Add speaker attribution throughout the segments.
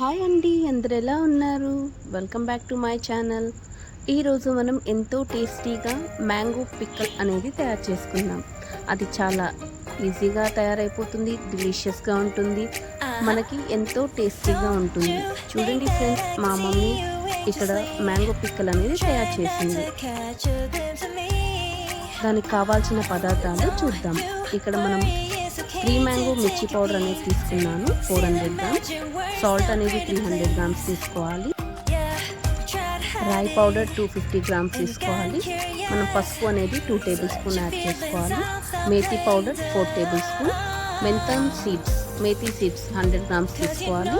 Speaker 1: Hi అండి, అందరు ఎలా ఉన్నారు? Welcome back to my channel. ఈరోజు మనం ఎంతో టేస్టీగా మ్యాంగో పిక్కల్ అనేది తయారు చేసుకుందాం. అది చాలా ఈజీగా తయారైపోతుంది, డిలీషియస్గా ఉంటుంది, మనకి ఎంతో టేస్టీగా ఉంటుంది. చూడండి ఫ్రెండ్స్, మా మమ్మీ ఇక్కడ మ్యాంగో పిక్కల్ అనేది తయారు చేసింది. దానికి కావాల్సిన పదార్థాలు చూద్దాం. ఇక్కడ మనం 3 మ్యాంగో మిర్చి పౌడర్ అనేది తీసుకున్నాను, 400 గ్రామ్స్. సాల్ట్ అనేది 300 గ్రామ్స్ తీసుకోవాలి. రాయి పౌడర్ 250 గ్రామ్స్ తీసుకోవాలి. మనం పసుపు అనేది 2 టేబుల్ స్పూన్ యాడ్ చేసుకోవాలి. Methi powder 4 tablespoon. మెంతం సీడ్స్, మేతి సీడ్స్ 100 గ్రామ్స్ తీసుకోవాలి.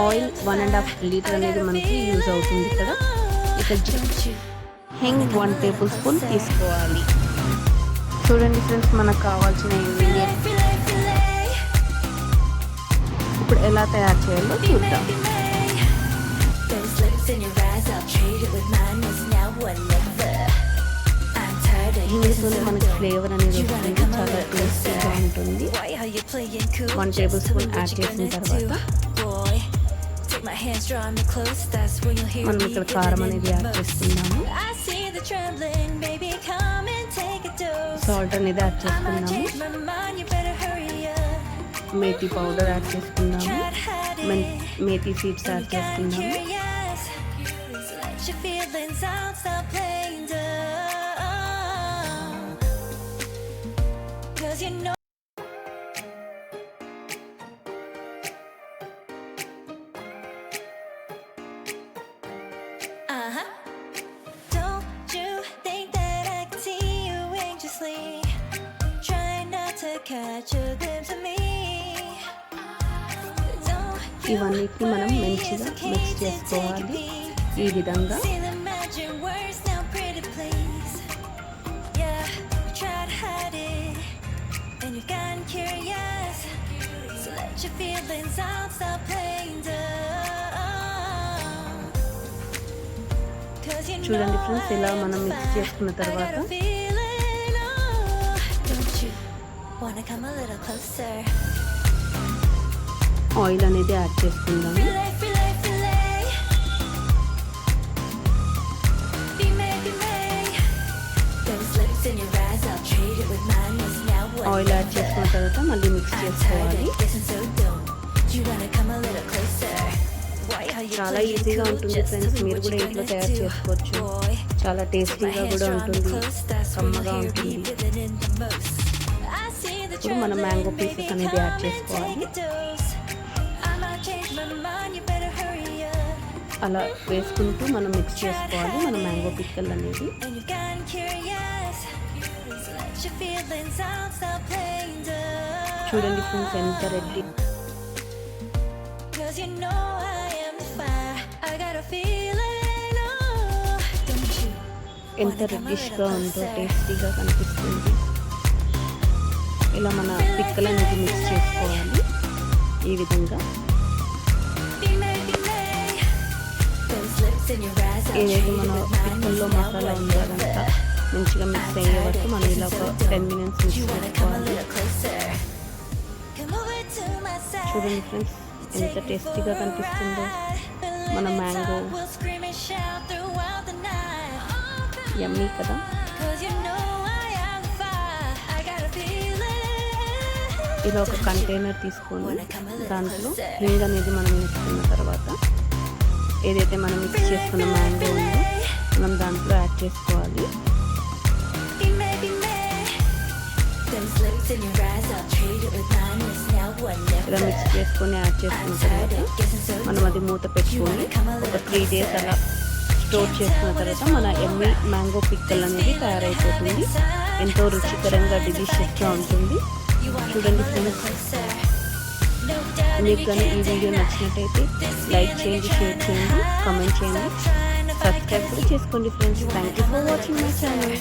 Speaker 1: ఆయిల్ 1.5 లీటర్ అనేది మనకి యూజ్ అవుతుంది. ఇక్కడ హెంగ్ 1 టేబుల్ స్పూన్ తీసుకోవాలి. చూడండి ఫ్రెండ్స్, మనకు కావాల్సిన ఇంగ్రీడియంట్ ఇప్పుడు ఎలా తయారు చేయాలో చూద్దాం. ఇందులో మనకి ఫ్లేవర్ అనేది వస్తుంది, చాలా టేస్టీగా ఉంటుంది. 1 టేబుల్ స్పూన్ యాడ్ చేసిన తర్వాత మనం ఇక్కడ కారం అనేది యాడ్ చేస్తున్నాము. సాల్ట్ అనేది యాడ్ చేసుకున్నాము. మేతి పౌడర్ యాడ్ చేసుకున్నాము. మేతి సీడ్స్ యాడ్ చేసుకున్నాము. ఇవన్నిటిని మనం మంచిగా మిక్స్ చేసుకోవాలి. ఈ విధంగా చూడండి ఫ్రెండ్స్, ఇలా మనం మిక్స్ చేసుకున్న తర్వాత ఆయిల్ అనేది యాడ్ చేసుకుందాము. ఆయిల్ యాడ్ చేసుకున్న తర్వాత మళ్ళీ మిక్స్ చేసుకోవాలి. చాలా ఈజీగా ఉంటుంది ఫ్రెండ్స్, మీరు కూడా ఇంట్లో తయారు చేసుకోవచ్చు. చాలా టేస్టీగా కూడా ఉంటుంది, కమ్మగా ఉంటుంది. ఇప్పుడు మనం మ్యాంగో పీసెస్ అనేది యాడ్ చేసుకోవాలి. అలా వేసుకుంటూ మనం మిక్స్ చేసుకోవాలి మన మ్యాంగో పిక్కల్ అనేది. చూడండి ఫ్రెండ్స్, ఎంత రెడ్డి ఎంత రెడ్డిష్గా ఉందో, టేస్టీగా కనిపిస్తుంది. ఇలా మన పిక్కలు అనేది మిక్స్ చేసుకోవాలి. ఈ విధంగా ఏదైతే మన పిక్కల్లో మసాలా ఉందో అదంతా మంచిగా మిక్స్ అయ్యే వరకు మనం ఇలా ఒక 10 మినిట్స్ మిక్స్ చేసుకోవాలి. చూడండి ఫ్రెండ్స్, ఎంత టేస్టీగా కనిపిస్తుందో మన మ్యాంగో. యమ్మీ కదా. ఇలా ఒక కంటైనర్ తీసుకొని దాంట్లో హింగ్ అనేది మనం వేసుకున్న తర్వాత ఏదైతే మనం మిక్స్ చేసుకున్న మ్యాంగో ఉందో మనం దాంట్లో యాడ్ చేసుకోవాలి. ఇలా మిక్స్ చేసుకొని యాడ్ చేసుకున్న తర్వాత మనం అది మూత పెట్టుకొని ఒక 3 డేస్ అలా స్టోర్ చేసుకున్న తర్వాత మన ఎమ్మి మ్యాంగో పిక్కల్ అనేది తయారైపోతుంది. ఎంతో రుచికరంగా డిలీషియస్గా ఉంటుంది. చూడండి ఫ్రెండ్స్, మీకు కానీ ఈ వీడియో నచ్చినట్టయితే లైక్ చేయండి, షేర్ చేయండి, కామెంట్ చేయండి, సబ్స్క్రైబ్ కూడా చేసుకోండి friends. Thank you for watching my channel.